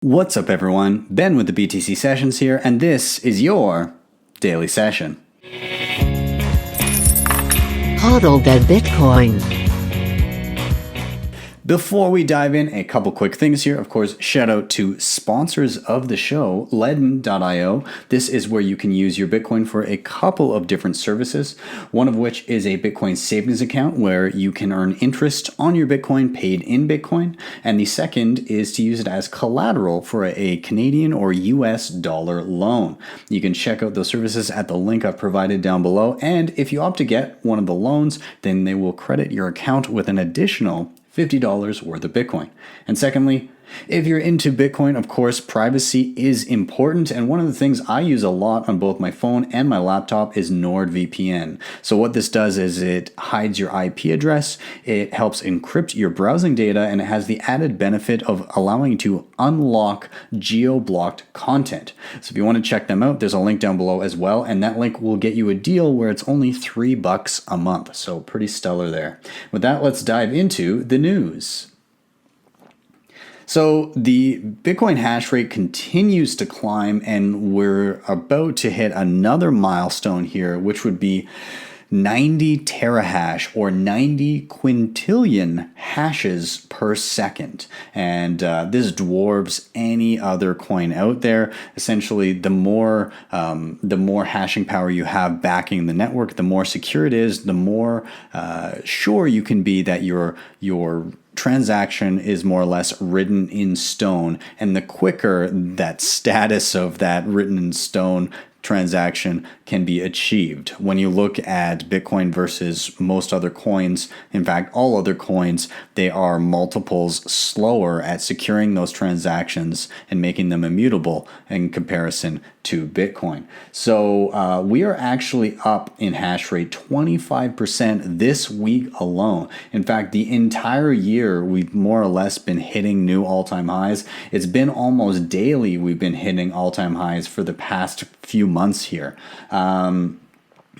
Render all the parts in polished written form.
What's up, everyone? Ben with the BTC Sessions here, and this is your daily session. Hodl that Bitcoin. Before we dive in, a couple quick things here. Of course, shout out to sponsors of the show, Ledn.io. This is where you can use your Bitcoin for a couple of different services, one of which is a Bitcoin savings account where you can earn interest on your Bitcoin paid in Bitcoin. And the second is to use it as collateral for a Canadian or US dollar loan. You can check out those services at the link I've provided down below. And if you opt to get one of the loans, then they will credit your account with an additional $50 worth of Bitcoin. And secondly, if you're into Bitcoin, of course, privacy is important. And one of the things I use a lot on both my phone and my laptop is NordVPN. So what this does is it hides your IP address, it helps encrypt your browsing data, and it has the added benefit of allowing you to unlock geo-blocked content. So if you want to check them out, there's a link down below as well. And that link will get you a deal where it's only $3 a month. So pretty stellar there. With that, let's dive into the news. So the Bitcoin hash rate continues to climb, and we're about to hit another milestone here, which would be 90 terahash or 90 quintillion hashes per second. And this dwarfs any other coin out there. Essentially, the more hashing power you have backing the network, the more secure it is, the more sure you can be that your transaction is more or less written in stone, and the quicker that status of that written in stone transaction can be achieved. When you look at Bitcoin versus most other coins, in fact, all other coins, they are multiples slower at securing those transactions and making them immutable in comparison to Bitcoin. So we are actually up in hash rate 25% this week alone. In fact, the entire year, we've more or less been hitting new all-time highs. It's been almost daily we've been hitting all-time highs for the past few months here.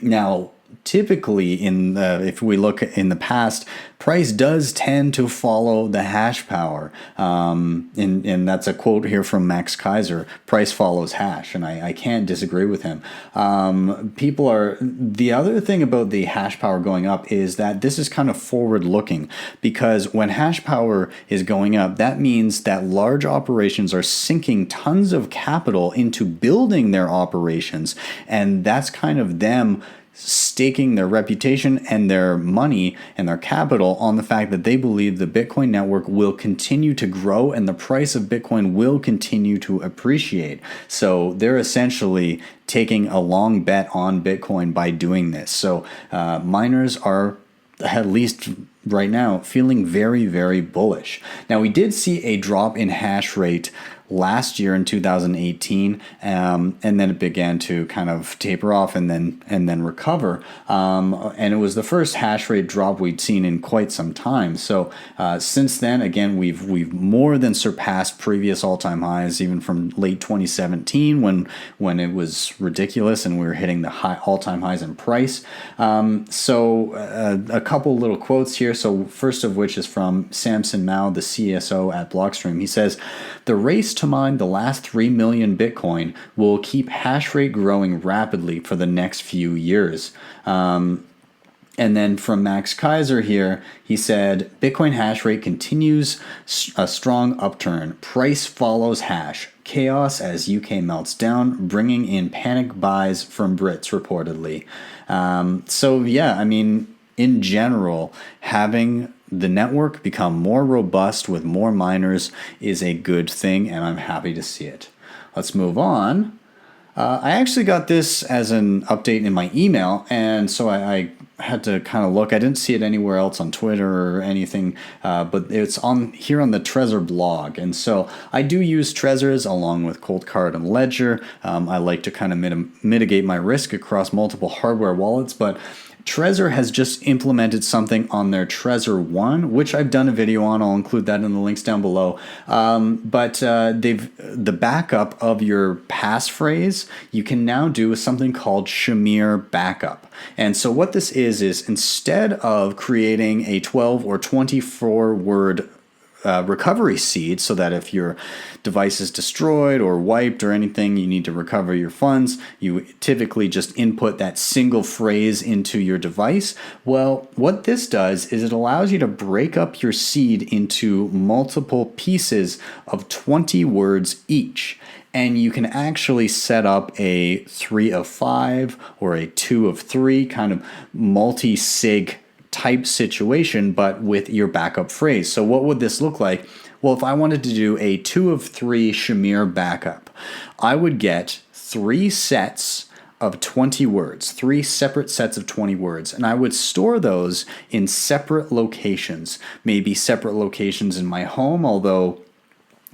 Now, typically, if we look in the past, price does tend to follow the hash power. And that's a quote here from Max Kaiser, price follows hash. And I can't disagree with him. The other thing about the hash power going up is that this is kind of forward looking, because when hash power is going up, that means that large operations are sinking tons of capital into building their operations. And that's kind of them staking their reputation and their money and their capital on the fact that they believe the Bitcoin network will continue to grow and the price of Bitcoin will continue to appreciate. So they're essentially taking a long bet on Bitcoin by doing this. So miners are, at least right now, feeling very, very bullish. Now, we did see a drop in hash rate last year in 2018, and then it began to kind of taper off and then recover. And it was the first hash rate drop we'd seen in quite some time. So since then, again, we've more than surpassed previous all-time highs, even from late 2017 when it was ridiculous and we were hitting the all-time highs in price. So a couple little quotes here. So first of which is from Samson Mao, the CSO at Blockstream. He says, "The race to mine the last 3 million Bitcoin will keep hash rate growing rapidly for the next few years." And then from Max Kaiser here, he said, "Bitcoin hash rate continues a strong upturn. Price follows hash. Chaos as UK melts down, bringing in panic buys from Brits reportedly." So yeah, I mean, in general, having the network become more robust with more miners is a good thing, and I'm happy to see it. Let's move on. I actually got this as an update in my email, and so I had to kind of look. I didn't see it anywhere else on Twitter or anything, but it's on here on the Trezor blog. And so I do use Trezors along with Coldcard and Ledger. I like to kind of mitigate my risk across multiple hardware wallets, but Trezor has just implemented something on their Trezor 1, which I've done a video on. I'll include that in the links down below. But the backup of your passphrase, you can now do something called Shamir Backup. And so what this is instead of creating a 12 or 24 word recovery seed, so that if your device is destroyed or wiped or anything, you need to recover your funds, you typically just input that single phrase into your device. Well, what this does is it allows you to break up your seed into multiple pieces of 20 words each. And you can actually set up a 3 of 5 or a 2 of 3 kind of multi-sig type situation, but with your backup phrase. So what would this look like? Well, if I wanted to do a 2 of 3 Shamir Backup, I would get 3 sets of 20 words, 3 separate sets of 20 words, and I would store those in separate locations, maybe separate locations in my home, although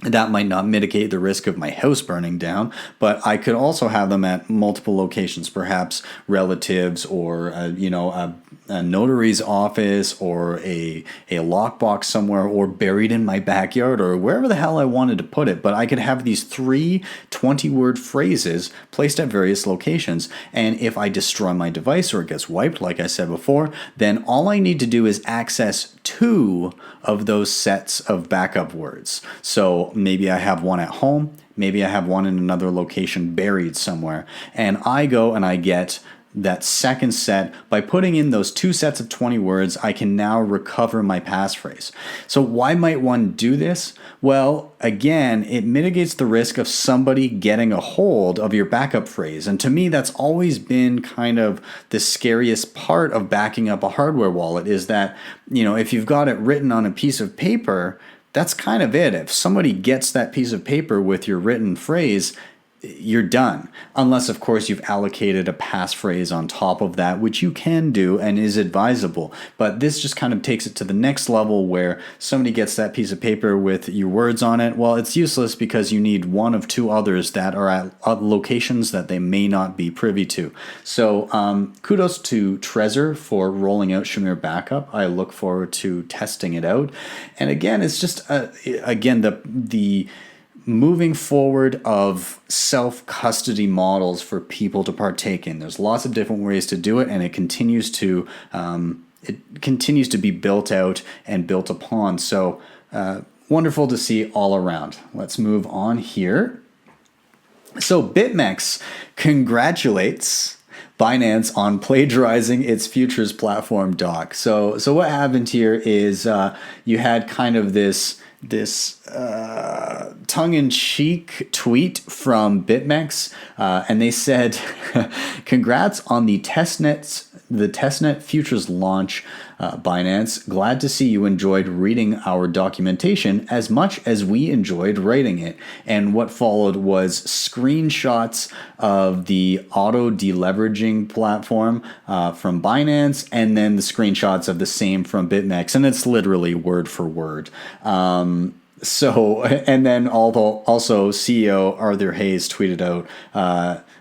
that might not mitigate the risk of my house burning down, but I could also have them at multiple locations, perhaps relatives or a notary's office or a lockbox somewhere, or buried in my backyard or wherever the hell I wanted to put it. But I could have these 3 20-word phrases placed at various locations. And if I destroy my device or it gets wiped, like I said before, then all I need to do is access 2 of those sets of backup words. So maybe I have one at home, maybe I have one in another location buried somewhere, and I go and I get that second set. By putting in those 2 sets of 20 words, I can now recover my passphrase. So why might one do this? Well, again, it mitigates the risk of somebody getting a hold of your backup phrase. And to me, that's always been kind of the scariest part of backing up a hardware wallet, is that, if you've got it written on a piece of paper, that's kind of it. If somebody gets that piece of paper with your written phrase, you're done. Unless, of course, you've allocated a passphrase on top of that, which you can do and is advisable. But this just kind of takes it to the next level, where somebody gets that piece of paper with your words on it. Well, it's useless because you need one of 2 others that are at locations that they may not be privy to. So kudos to Trezor for rolling out Shamir Backup. I look forward to testing it out. And again, it's just, again, the moving forward of self-custody models for people to partake in. There's lots of different ways to do it, and it continues to be built out and built upon. So wonderful to see all around. Let's move on here. So Bitmex congratulates Binance on plagiarizing its futures platform doc. So what happened here is you had kind of this tongue-in-cheek tweet from Bitmex, and they said, "Congrats on the testnet futures launch, Binance. Glad to see you enjoyed reading our documentation as much as we enjoyed writing it." And what followed was screenshots of the auto deleveraging platform from Binance, and then the screenshots of the same from Bitmex, and it's literally word for word. And then also CEO Arthur Hayes tweeted out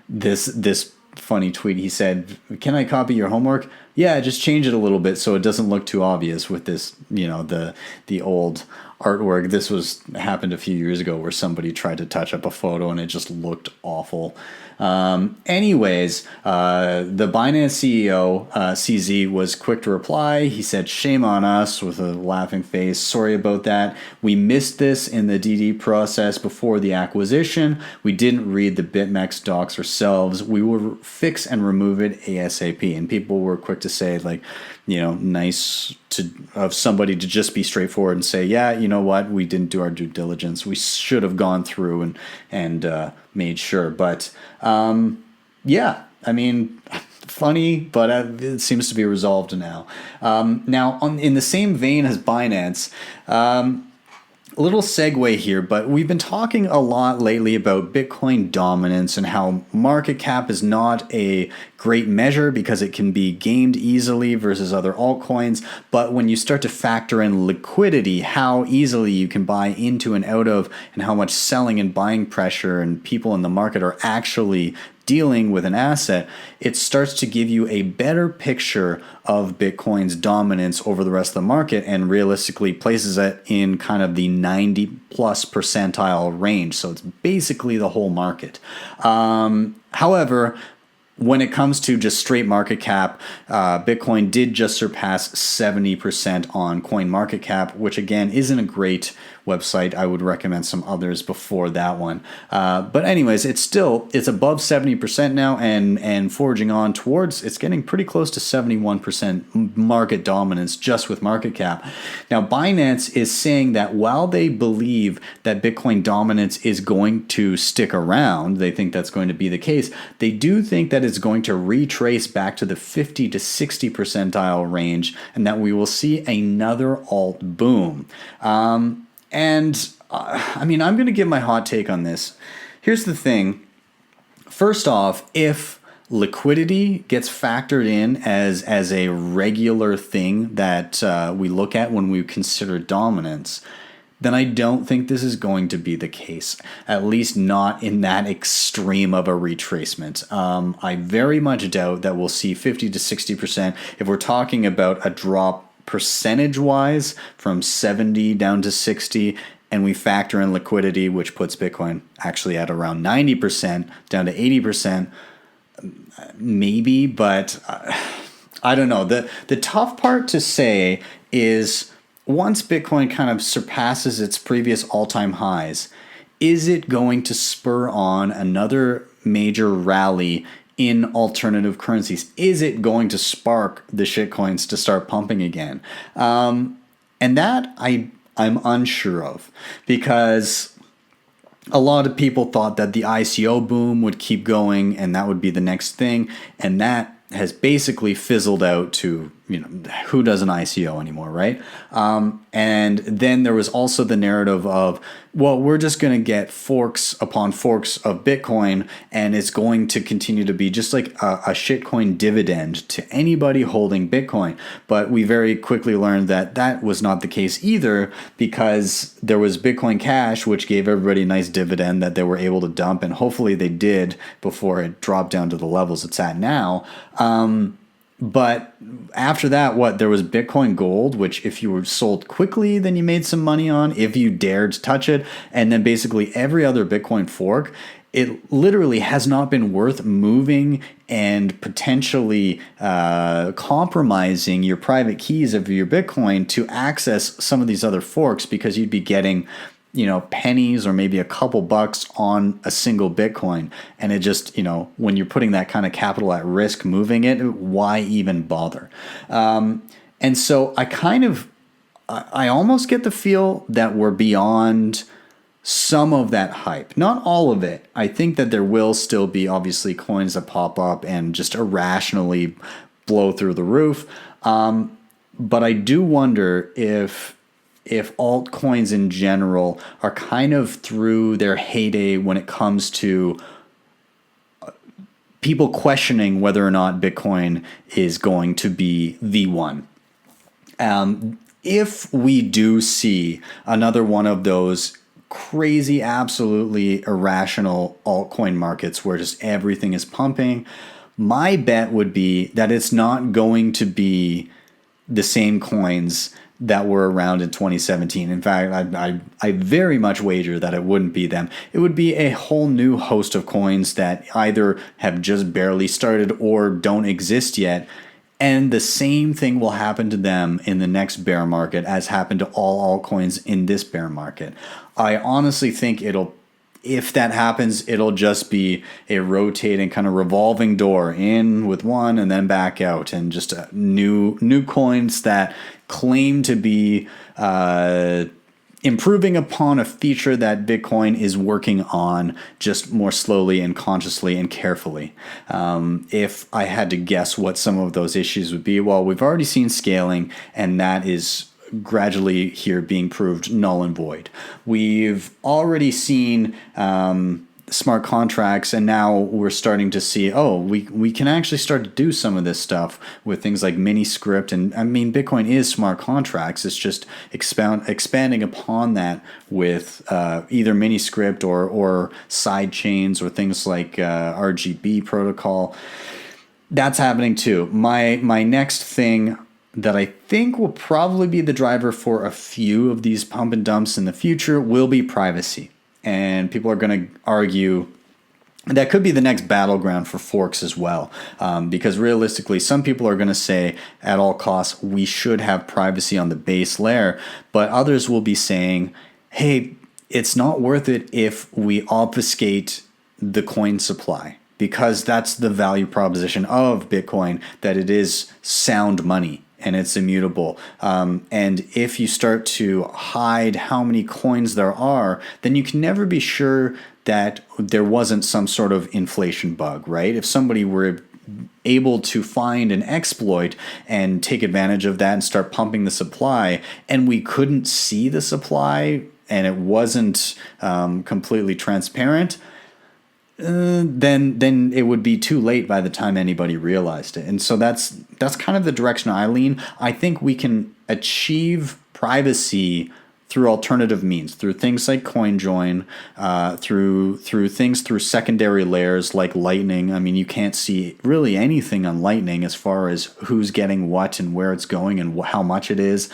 this funny tweet. He said, "Can I copy your homework? Yeah, just change it a little bit so it doesn't look too obvious with this, the old artwork." This happened a few years ago where somebody tried to touch up a photo and it just looked awful. Anyways, the Binance CEO, CZ, was quick to reply. He said, "Shame on us," with a laughing face. "Sorry about that. We missed this in the DD process before the acquisition. We didn't read the Bitmex docs ourselves. We will fix and remove it ASAP." And people were quick to say, nice of somebody to just be straightforward and say, "Yeah, you know what? We didn't do our due diligence. We should have gone through and made sure." But yeah, I mean, funny, but it seems to be resolved now. In the same vein as Binance, a little segue here, but we've been talking a lot lately about Bitcoin dominance and how market cap is not a great measure because it can be gamed easily versus other altcoins. But when you start to factor in liquidity, how easily you can buy into and out of, and how much selling and buying pressure and people in the market are actually dealing with an asset, it starts to give you a better picture of Bitcoin's dominance over the rest of the market, and realistically places it in kind of the 90 plus percentile range. So it's basically the whole market. However, when it comes to just straight market cap, Bitcoin did just surpass 70% on CoinMarketCap, which again isn't a great website. I would recommend some others before that one. But anyways, it's above 70% now and forging on towards, it's getting pretty close to 71% market dominance just with market cap. Now, Binance is saying that while they believe that Bitcoin dominance is going to stick around, they think that's going to be the case, they do think that it's going to retrace back to the 50 to 60 percentile range and that we will see another alt boom. I mean, I'm going to give my hot take on this. Here's the thing. First off, if liquidity gets factored in as a regular thing that we look at when we consider dominance, then I don't think this is going to be the case, at least not in that extreme of a retracement. I very much doubt that we'll see 50 to 60%. If we're talking about a drop percentage-wise from 70 down to 60, and we factor in liquidity, which puts Bitcoin actually at around 90% down to 80%, maybe, but I don't know. The tough part to say is once Bitcoin kind of surpasses its previous all-time highs, is it going to spur on another major rally in alternative currencies? Is it going to spark the shitcoins to start pumping again? And that I'm unsure of, because a lot of people thought that the ICO boom would keep going and that would be the next thing, and that has basically fizzled out to, who does an ICO anymore, right? And then there was also the narrative of, well, we're just going to get forks upon forks of Bitcoin, and it's going to continue to be just like a shitcoin dividend to anybody holding Bitcoin. But we very quickly learned that that was not the case either, because there was Bitcoin Cash, which gave everybody a nice dividend that they were able to dump, and hopefully they did before it dropped down to the levels it's at now. But after that, there was Bitcoin Gold, which if you were sold quickly, then you made some money on if you dared to touch it. And then basically every other Bitcoin fork, it literally has not been worth moving and potentially compromising your private keys of your Bitcoin to access some of these other forks, because you'd be getting pennies or maybe a couple bucks on a single Bitcoin. And it just, when you're putting that kind of capital at risk moving it, why even bother? And so I almost get the feel that we're beyond some of that hype. Not all of it. I think that there will still be obviously coins that pop up and just irrationally blow through the roof. But I do wonder if altcoins in general are kind of through their heyday when it comes to people questioning whether or not Bitcoin is going to be the one. If we do see another one of those crazy, absolutely irrational altcoin markets where just everything is pumping, my bet would be that it's not going to be the same coins that were around in 2017. In fact, I very much wager that it wouldn't be them. It would be a whole new host of coins that either have just barely started or don't exist yet. And the same thing will happen to them in the next bear market as happened to all altcoins in this bear market. I honestly think if that happens, it'll just be a rotating kind of revolving door, in with one and then back out, and just new coins that claim to be improving upon a feature that Bitcoin is working on, just more slowly and consciously and carefully. If I had to guess what some of those issues would be, well, we've already seen scaling, and that is gradually here being proved null and void. We've already seen smart contracts, and now we're starting to see, we can actually start to do some of this stuff with things like mini script. And I mean, Bitcoin is smart contracts. It's just expanding upon that with either mini script or side chains or things like RGB protocol. That's happening too. My next thing that I think will probably be the driver for a few of these pump and dumps in the future will be privacy. And people are going to argue that could be the next battleground for forks as well. Because realistically, some people are going to say at all costs, we should have privacy on the base layer. But others will be saying, hey, it's not worth it if we obfuscate the coin supply, because that's the value proposition of Bitcoin, that it is sound money and it's immutable. And if you start to hide how many coins there are, then you can never be sure that there wasn't some sort of inflation bug, right? If somebody were able to find an exploit and take advantage of that and start pumping the supply, and we couldn't see the supply and it wasn't completely transparent, then it would be too late by the time anybody realized it. And so that's kind of the direction I lean. I think we can achieve privacy through alternative means, through things like CoinJoin, through secondary layers like Lightning. I mean, you can't see really anything on Lightning as far as who's getting what and where it's going and how much it is.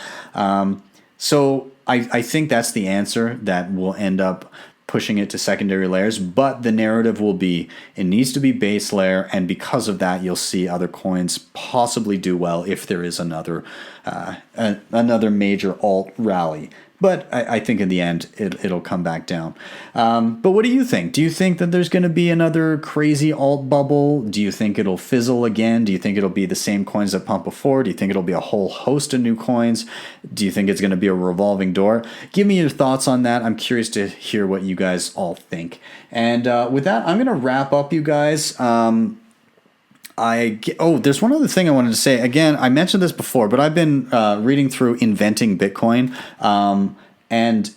So I think that's the answer that will end up pushing it to secondary layers, but the narrative will be it needs to be base layer, and because of that, you'll see other coins possibly do well if there is another major alt rally. But I think in the end, it'll come back down. But what do you think? Do you think that there's going to be another crazy alt bubble? Do you think it'll fizzle again? Do you think it'll be the same coins that pumped before? Do you think it'll be a whole host of new coins? Do you think it's going to be a revolving door? Give me your thoughts on that. I'm curious to hear what you guys all think. And with that, I'm going to wrap up, you guys. There's one other thing I wanted to say. Again, I mentioned this before, but I've been reading through Inventing Bitcoin, and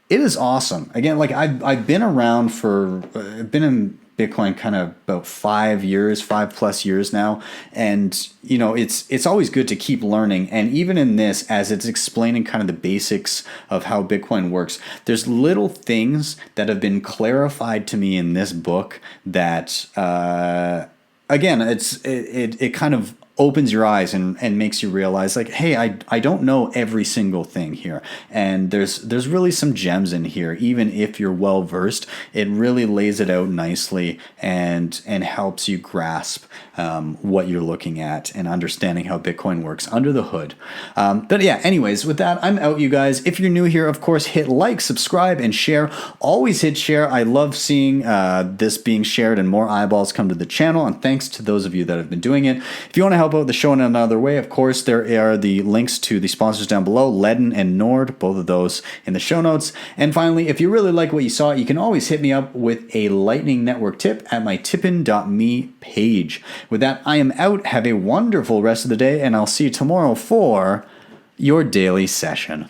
it is awesome. Again, like I've been around I've been in Bitcoin kind of about 5+ years now, and it's always good to keep learning. And even in this, as it's explaining kind of the basics of how Bitcoin works, there's little things that have been clarified to me in this book that. Again, it kind of opens your eyes and makes you realize, like, hey, I don't know every single thing here, and there's really some gems in here. Even if you're well versed, it really lays it out nicely and helps you grasp what you're looking at and understanding how Bitcoin works under the hood. But yeah, anyways, with that, I'm out, you guys. If you're new here, of course, hit like, subscribe, and share. Always hit share. I love seeing this being shared and more eyeballs come to the channel, and thanks to those of you that have been doing it. If you want to help out the show in another way, of course, there are the links to the sponsors down below, Ledn and Nord, both of those in the show notes. And finally, if you really like what you saw, you can always hit me up with a Lightning Network tip at my tippin.me page. With that, I am out. Have a wonderful rest of the day, and I'll see you tomorrow for your daily session.